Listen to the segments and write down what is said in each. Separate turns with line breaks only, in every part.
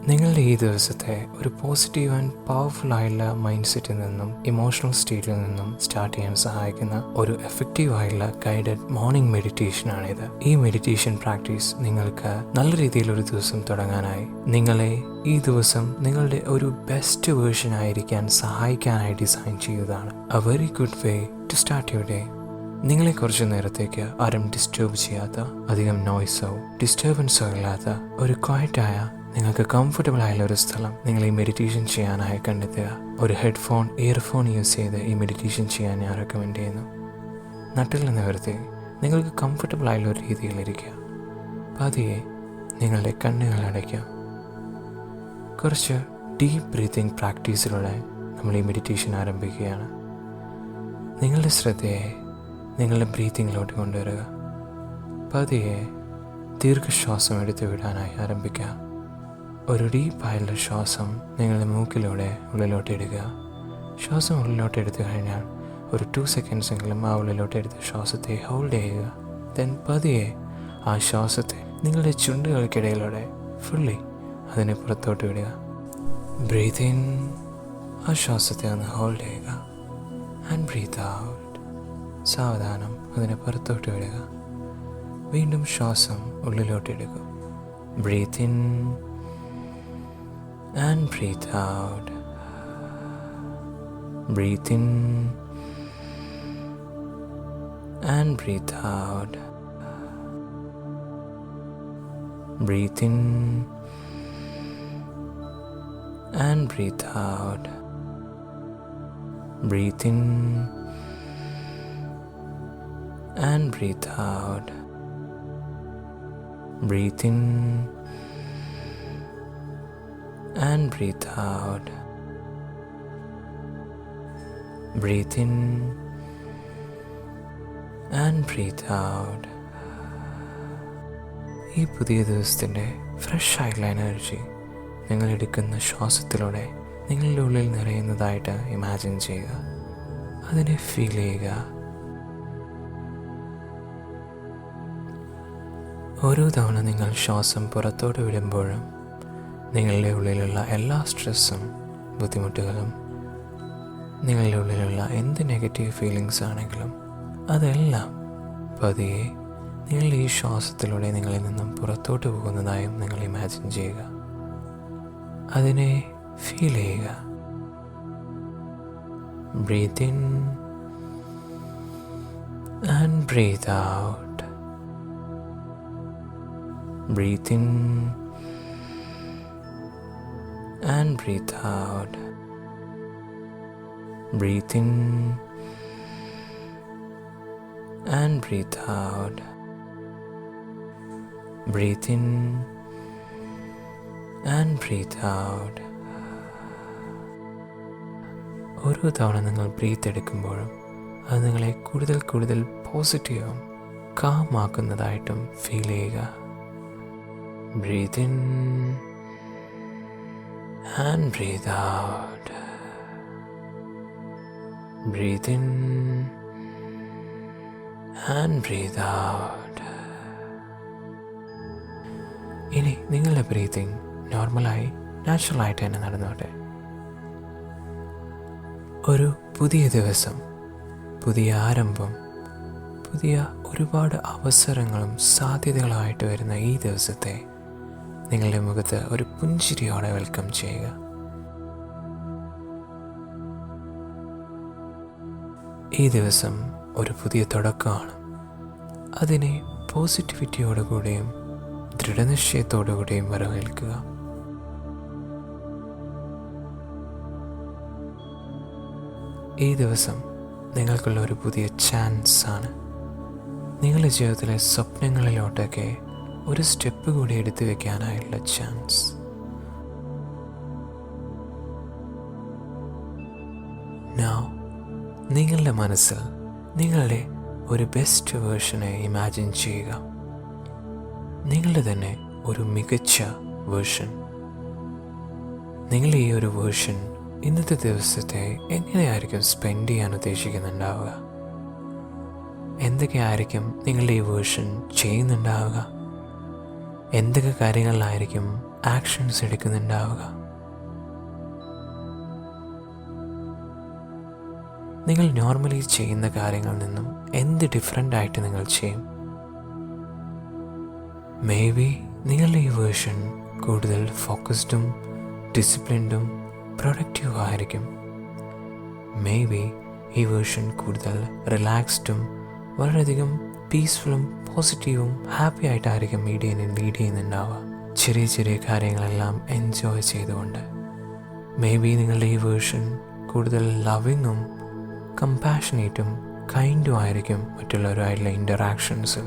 നിങ്ങളുടെ ഈ ദിവസത്തെ ഒരു പോസിറ്റീവ് ആൻഡ് പവർഫുൾ ആയുള്ള മൈൻഡ് സെറ്റിൽ നിന്നും ഇമോഷണൽ സ്റ്റേറ്റിൽ നിന്നും സ്റ്റാർട്ട് ചെയ്യാൻ സഹായിക്കുന്ന ഒരു എഫക്റ്റീവ് ആയുള്ള ഗൈഡഡ് മോർണിംഗ് മെഡിറ്റേഷൻ ആണിത്. ഈ മെഡിറ്റേഷൻ പ്രാക്ടീസ് നിങ്ങൾക്ക് നല്ല രീതിയിൽ ഒരു ദിവസം തുടങ്ങാനായി, നിങ്ങളെ ഈ ദിവസം നിങ്ങളുടെ ഒരു ബെസ്റ്റ് വേർഷൻ ആയിരിക്കാൻ സഹായിക്കാനായി ഡിസൈൻ ചെയ്തതാണ്. A very good way to start your day. നിങ്ങളെ കുറച്ച് നേരത്തേക്ക് ആരും ഡിസ്റ്റർബ് ചെയ്യാത്ത, അധികം നോയ്സോ ഡിസ്റ്റർബൻസോ ഇല്ലാത്ത ഒരു ക്വയറ്റായ, നിങ്ങൾക്ക് കംഫർട്ടബിൾ ആയുള്ള ഒരു സ്ഥലം നിങ്ങൾ ഈ മെഡിറ്റേഷൻ ചെയ്യാനായി കണ്ടെത്തുക. ഒരു ഹെഡ്ഫോൺ, ഇയർഫോൺ യൂസ് ചെയ്ത് ഈ മെഡിറ്റേഷൻ ചെയ്യാൻ ഞാൻ റെക്കമെൻഡ് ചെയ്യുന്നു. നട്ടിൽ നിവർത്തി നിങ്ങൾക്ക് കംഫർട്ടബിൾ ആയുള്ള ഒരു രീതിയിലിരിക്കുക. പതിയെ നിങ്ങളുടെ കണ്ണുകൾ അടയ്ക്കുക. കുറച്ച് ഡീപ്പ് ബ്രീത്തിങ് പ്രാക്ടീസിലൂടെ നമ്മൾ ഈ മെഡിറ്റേഷൻ ആരംഭിക്കുകയാണ്. നിങ്ങളുടെ ശ്രദ്ധയെ നിങ്ങളുടെ ബ്രീത്തിങ്ങിലോട്ട് കൊണ്ടുവരിക. പതിയെ ദീർഘശ്വാസം എടുത്തു വിടാനായി ആരംഭിക്കുക. ഒരു ഡീപ്പായുള്ള ശ്വാസം നിങ്ങളുടെ മൂക്കിലൂടെ ഉള്ളിലോട്ട് ഇടുക. ശ്വാസം ഉള്ളിലോട്ട് എടുത്തു കഴിഞ്ഞാൽ ഒരു 2 സെക്കൻഡ്സെങ്കിലും ആ ഉള്ളിലോട്ട് എടുത്ത ശ്വാസത്തെ ഹോൾഡ് ചെയ്യുക. ദെൻ പതിയെ ആ ശ്വാസത്തെ നിങ്ങളുടെ ചുണ്ടുകൾക്കിടയിലൂടെ ഫുള്ളി അതിനെ പുറത്തോട്ട് വിടുക. ബ്രീത്ത് ഇൻ, ആ ശ്വാസത്തെ ഒന്ന് ഹോൾഡ് ചെയ്യുക. ആൻഡ് ബ്രീത്ത് ഔട്ട്, സാവധാനം അതിനെ പുറത്തോട്ട് വിടുക. വീണ്ടും ശ്വാസം ഉള്ളിലോട്ട് എടുക്കുക. Breathe in and breathe out. Breathe in and breathe out. Breathe in and breathe out. Breathe in and breathe out. Breathe in and breathe out. Breathe in and breathe out. ഈ പുതിയ ദിവസത്തിൻ്റെ ഫ്രഷ് ആയിട്ടുള്ള energy നിങ്ങൾ എടുക്കുന്ന ശ്വാസത്തിലൂടെ നിങ്ങളുടെ ഉള്ളിൽ നിറയുന്നതായിട്ട് imagine ചെയ്യുക. അതിനെ ഫീൽ ചെയ്യുക. ഓരോ തവണ നിങ്ങൾ ശ്വാസം പുറത്തോട്ട് വിടുമ്പോഴും നിങ്ങളുടെ ഉള്ളിലുള്ള എല്ലാ സ്ട്രെസ്സും ബുദ്ധിമുട്ടുകളും, നിങ്ങളുടെ ഉള്ളിലുള്ള എന്ത് നെഗറ്റീവ് ഫീലിങ്സ് ആണെങ്കിലും അതെല്ലാം പതിയെ നിങ്ങളുടെ ഈ ശ്വാസത്തിലൂടെ നിങ്ങളിൽ നിന്നും പുറത്തോട്ട് പോകുന്നതായും നിങ്ങൾ ഇമാജിൻ ചെയ്യുക. അതിനെ ഫീൽ ചെയ്യുക. Breathe in and breathe out. Breathe in and breathe out. Breathe in and breathe out. Breathe in and breathe out. ഓരോ തവണ നിങ്ങൾ ബ്രീത്ത് എടുക്കുമ്പോഴും അത് നിങ്ങളെ കൂടുതൽ കൂടുതൽ പോസിറ്റീവും കാമാക്കുന്നതായിട്ടും ഫീൽ ചെയ്യുക. Breathe in and breathe out. Breathe in and breathe out. ഇനി നിങ്ങളുടെ ബ്രീത്തിങ് നോർമലായി നാച്ചുറലായിട്ട് തന്നെ നടന്നോട്ടെ. ഒരു പുതിയ ദിവസം, പുതിയ ആരംഭം, പുതിയ ഒരുപാട് അവസരങ്ങളും സാധ്യതകളുമായിട്ട് വരുന്ന ഈ ദിവസത്തെ നിങ്ങളുടെ മുഖത്ത് ഒരു പുഞ്ചിരിയോടെ വെൽക്കം ചെയ്യുക. ഈ ദിവസം ഒരു പുതിയ തുടക്കമാണ്. അതിനെ പോസിറ്റിവിറ്റിയോടുകൂടിയും ദൃഢനിശ്ചയത്തോടുകൂടിയും വരവേൽക്കുക. ഈ ദിവസം നിങ്ങൾക്കുള്ള ഒരു പുതിയ ചാൻസ് ആണ്. നിങ്ങളുടെ ജീവിതത്തിലെ സ്വപ്നങ്ങളിലോട്ടൊക്കെ ഒരു സ്റ്റെപ്പ് കൂടി എടുത്തു വയ്ക്കാനായുള്ള ചാൻസ്. നൗ നിങ്ങളുടെ മനസ്സിൽ നിങ്ങളുടെ ഒരു ബെസ്റ്റ് വേർഷനെ ഇമാജിൻ ചെയ്യുക. നിങ്ങളുടെ തന്നെ ഒരു മികച്ച വേർഷൻ. നിങ്ങൾ ഈ ഒരു വേർഷൻ ഇന്നത്തെ ദിവസത്തെ എങ്ങനെയായിരിക്കും സ്പെൻഡ് ചെയ്യാൻ ഉദ്ദേശിക്കുന്നുണ്ടാവുക? എന്തൊക്കെയായിരിക്കും നിങ്ങളുടെ ഈ വേർഷൻ ചെയ്യുന്നുണ്ടാവുക? എന്തൊക്കെ കാര്യങ്ങളിലായിരിക്കും ആക്ഷൻസ് എടുക്കുന്നുണ്ടാവുക? നിങ്ങൾ നോർമലി ചെയ്യുന്ന കാര്യങ്ങളിൽ നിന്നും എന്ത് ഡിഫറെൻ്റ് ആയിട്ട് നിങ്ങൾ ചെയ്യും? മേ ബി നിങ്ങളുടെ ഈ വേർഷൻ കൂടുതൽ ഫോക്കസ്ഡും ഡിസിപ്ലിൻഡും പ്രൊഡക്റ്റീവും ആയിരിക്കും. മേ ബി ഈ വേർഷൻ കൂടുതൽ റിലാക്സ്ഡും വളരെയധികം പീസ്ഫുള്ളും പോസിറ്റീവും ഹാപ്പി ആയിട്ടായിരിക്കും ഈ ഡേനെ ലീഡ് ചെയ്യുന്നുണ്ടാവുക. ചെറിയ ചെറിയ കാര്യങ്ങളെല്ലാം എൻജോയ് ചെയ്തുകൊണ്ട്. മേ ബി നിങ്ങളുടെ ഈ വേർഷൻ കൂടുതൽ ലവിങ്ങും കമ്പാഷനേറ്റും കൈൻഡും ആയിരിക്കും മറ്റുള്ളവരുമായിട്ടുള്ള ഇൻ്ററാക്ഷൻസിൽ.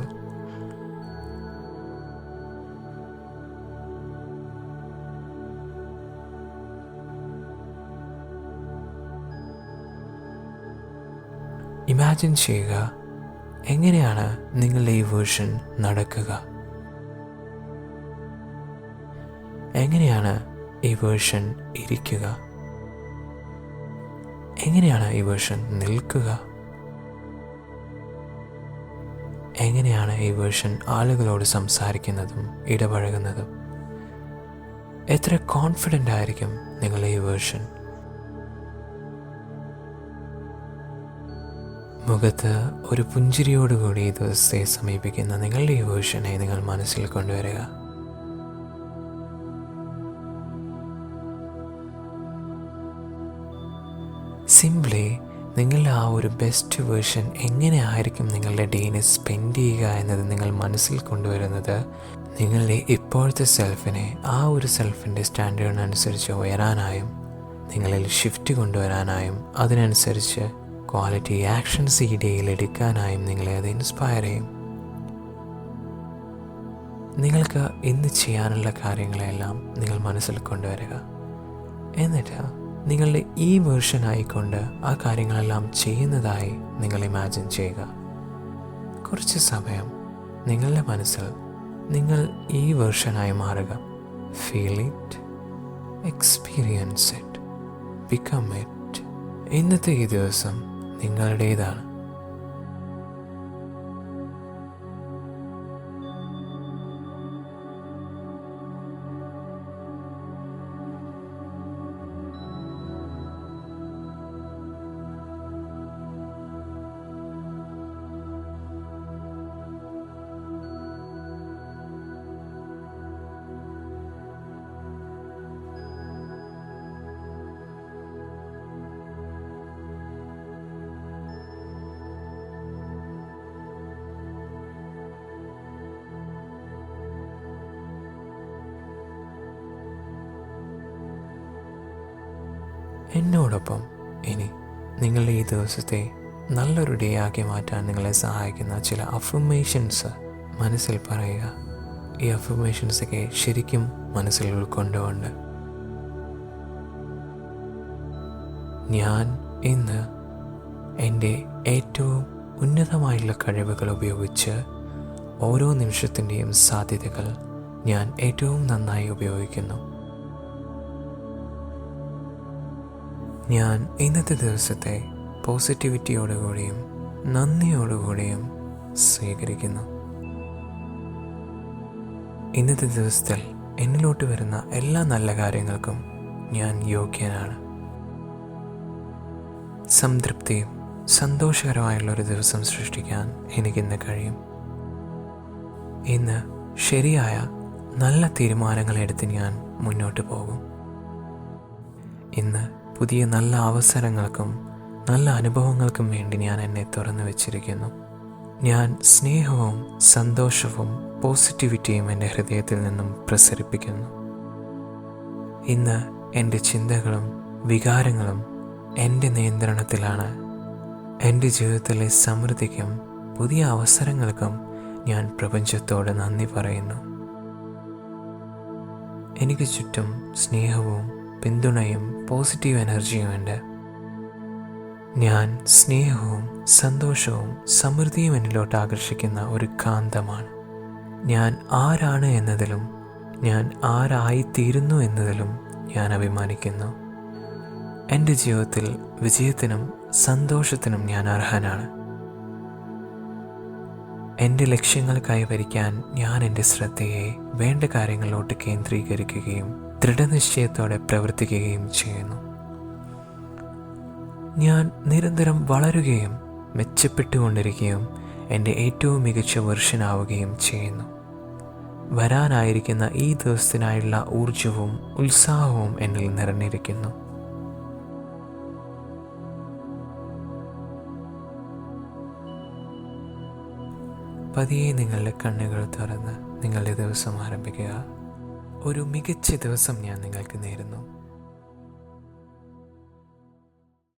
ഇമാജിൻ ചെയ്യുക, എങ്ങനെയാണ് നിങ്ങളുടെ ഈ വേർഷൻ നടക്കുക? എങ്ങനെയാണ് ഈ വേർഷൻ ഇരിക്കുക? എങ്ങനെയാണ് ഈ വേർഷൻ നിൽക്കുക? എങ്ങനെയാണ് ഈ വേർഷൻ ആളുകളോട് സംസാരിക്കുന്നതും ഇടപഴകുന്നതും? എത്ര കോൺഫിഡൻ്റ് ആയിരിക്കും നിങ്ങളുടെ ഈ വേർഷൻ? മുഖത്ത് ഒരു പുഞ്ചിരിയോടുകൂടി ഈ ദിവസത്തെ സമീപിക്കുന്ന നിങ്ങളുടെ ഈ വേർഷനെ നിങ്ങൾ മനസ്സിൽ കൊണ്ടുവരിക. സിംപ്ലി നിങ്ങളുടെ ആ ഒരു ബെസ്റ്റ് വേർഷൻ എങ്ങനെ ആയിരിക്കും നിങ്ങളുടെ ഡേനെ സ്പെൻഡ് ചെയ്യുക എന്നത് നിങ്ങൾ മനസ്സിൽ കൊണ്ടുവരുന്നത് നിങ്ങളുടെ ഇപ്പോഴത്തെ സെൽഫിനെ ആ ഒരു സെൽഫിൻ്റെ സ്റ്റാൻഡേർഡിനനുസരിച്ച് ഉയരാനായും നിങ്ങളിൽ ഷിഫ്റ്റ് കൊണ്ടുവരാനായും അതിനനുസരിച്ച് ക്വാളിറ്റി ആക്ഷൻസ് ഈ ഡേയിൽ എടുക്കാനായും നിങ്ങളെ അത് ഇൻസ്പയർ ചെയ്യും. നിങ്ങൾക്ക് ഇന്ന് ചെയ്യാനുള്ള കാര്യങ്ങളെല്ലാം നിങ്ങൾ മനസ്സിൽ കൊണ്ടുവരിക. എന്നിട്ട് നിങ്ങളുടെ ഈ വേർഷൻ ആയിക്കൊണ്ട് ആ കാര്യങ്ങളെല്ലാം ചെയ്യുന്നതായി നിങ്ങൾ ഇമാജിൻ ചെയ്യുക. കുറച്ച് സമയം നിങ്ങളുടെ മനസ്സിൽ നിങ്ങൾ ഈ വേർഷനായി മാറുക. Feel it, experience it, become it. ഇന്നത്തെ ഈ ദിവസം നിങ്ങളുടേതാണ്. എന്നോടൊപ്പം ഇനി നിങ്ങളുടെ ഈ ദിവസത്തെ നല്ലൊരു ഡേ ആക്കി മാറ്റാൻ നിങ്ങളെ സഹായിക്കുന്ന ചില അഫർമേഷൻസ് മനസ്സിൽ പറയുക. ഈ അഫർമേഷൻസൊക്കെ ശരിക്കും മനസ്സിൽ ഉൾക്കൊണ്ടുകൊണ്ട് ഞാൻ ഇന്ന് എൻ്റെ ഏറ്റവും ഉന്നതമായുള്ള കഴിവുകൾ ഉപയോഗിച്ച് ഓരോ നിമിഷത്തിൻ്റെയും സാധ്യതകൾ ഞാൻ ഏറ്റവും നന്നായി ഉപയോഗിക്കുന്നു. ഞാൻ ഇന്നത്തെ ദിവസത്തെ പോസിറ്റിവിറ്റിയോടുകൂടിയും നന്ദിയോടുകൂടിയും സ്വീകരിക്കുന്നു. ഇന്നത്തെ ദിവസത്തിൽ എന്നിലോട്ട് വരുന്ന എല്ലാ നല്ല കാര്യങ്ങൾക്കും ഞാൻ യോഗ്യനാണ്. സംതൃപ്തിയും സന്തോഷകരമായുള്ളൊരു ദിവസം സൃഷ്ടിക്കാൻ എനിക്കിന്ന് കഴിയും. ഇന്ന് ശരിയായ നല്ല തീരുമാനങ്ങളെടുത്ത് ഞാൻ മുന്നോട്ട് പോകും. ഇന്ന് പുതിയ നല്ല അവസരങ്ങൾക്കും നല്ല അനുഭവങ്ങൾക്കും വേണ്ടി ഞാൻ എന്നെ തുറന്നു വച്ചിരിക്കുന്നു. ഞാൻ സ്നേഹവും സന്തോഷവും പോസിറ്റിവിറ്റിയും എൻ്റെ ഹൃദയത്തിൽ നിന്നും പ്രസരിപ്പിക്കുന്നു. ഇന്ന് എൻ്റെ ചിന്തകളും വികാരങ്ങളും എൻ്റെ നിയന്ത്രണത്തിലാണ്. എൻ്റെ ജീവിതത്തിലെ സമൃദ്ധിക്കും പുതിയ അവസരങ്ങൾക്കും ഞാൻ പ്രപഞ്ചത്തോട് നന്ദി പറയുന്നു. എനിക്ക് ചുറ്റും സ്നേഹവും പിന്തുണയും പോസിറ്റീവ് എനർജിയും ഉണ്ട്. ഞാൻ സ്നേഹവും സന്തോഷവും സമൃദ്ധിയും എന്നിലോട്ട് ആകർഷിക്കുന്ന ഒരു കാന്തമാണ്. ഞാൻ ആരാണ് എന്നതിലും ഞാൻ ആരായിത്തീരുന്നു എന്നതിലും ഞാൻ അഭിമാനിക്കുന്നു. എൻ്റെ ജീവിതത്തിൽ വിജയത്തിനും സന്തോഷത്തിനും ഞാൻ അർഹനാണ്. എൻ്റെ ലക്ഷ്യങ്ങൾ കൈവരിക്കാൻ ഞാൻ എൻ്റെ ശ്രദ്ധയെ വേണ്ട കാര്യങ്ങളിലോട്ട് കേന്ദ്രീകരിക്കുകയും ദൃഢനിശ്ചയത്തോടെ പ്രവർത്തിക്കുകയും ചെയ്യുന്നു. ഞാൻ നിരന്തരം വളരുകയും മെച്ചപ്പെട്ടുകൊണ്ടിരിക്കുകയും എൻ്റെ ഏറ്റവും മികച്ച വെർഷനാവുകയും ചെയ്യുന്നു. വരാനായിരിക്കുന്ന ഈ ദിവസത്തിനായുള്ള ഊർജവും ഉത്സാഹവും എന്നിൽ നിറഞ്ഞിരിക്കുന്നു. പതിയെ നിങ്ങളുടെ കണ്ണുകൾ തുറന്ന് നിങ്ങളുടെ ദിവസം ആരംഭിക്കുക. ഒരു മികച്ച ദിവസം ഞാൻ നിങ്ങൾക്ക് നേരുന്നു.